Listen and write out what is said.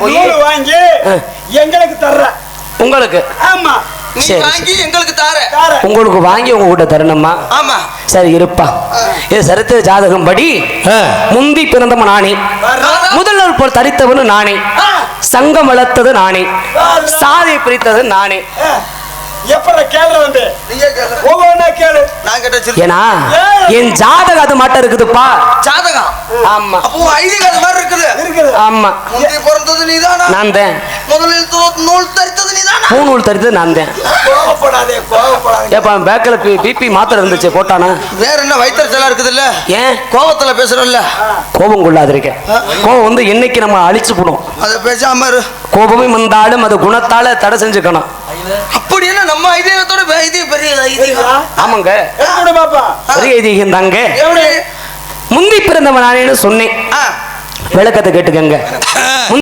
போய் வாங்கி எங்களுக்கு தர்ற உங்களுக்கு. ஆமா, வாங்கி எங்களுக்கு தார. உங்களுக்கு வாங்கி உங்க கிட்ட தரணுமா? ஆமா. சரி இருப்பா. இது சரித்திர ஜாதகம் படி முந்தி பிறந்தவன் நானே, முதல்வர் போல் தரித்தவனு நானே, சங்கம் வளர்த்தது நானே, சாதி பிரித்தது நானே. எப்பற கேள்ற வந்து நீங்க கேளு, ஒவ்வொண்ணா கேளு. நான் கேட்ட ஏனா என் ஜாதகம் அது மட்டும் இருக்குதுப்பா. ஜாதகம்? ஆமா. அப்போ ஐடி கார்டு மாதிரி இருக்குது. ஆமா. முந்தி பிறந்தது நீதானா? நான் தான். முதலில் நூல் தரித்தது நீதானா? நூல் தரித்தது நான் தான். கோவப்படாதே, கோவப்படாதே. ஏப்பா பேக்கல பிபி மாத்திரை இருந்துச்சு போட்டானா? வேற என்ன வைத்தறிச்சலா இருக்குதுல்ல? ஏன் கோவத்துல பேசுறல்ல? கோபம் கொள்ளாதிருக்க. கோபம் வந்து என்னைக்கு நம்ம அழிச்சு போடும். அத பேசாம இரு. கோபமே வந்தாலும் அது குணத்தால தடை செஞ்சுக்கணும். அப்படி என்ன நம்ம ஐதீகத்தோட பெரிய ஐதீகம்? ஆமாங்க, பெரிய ஐதீகம் தாங்க. முந்தி பிறந்தவன் நானேன்னு சொன்னேன். விளக்கத்தை கேட்டுக்கங்க.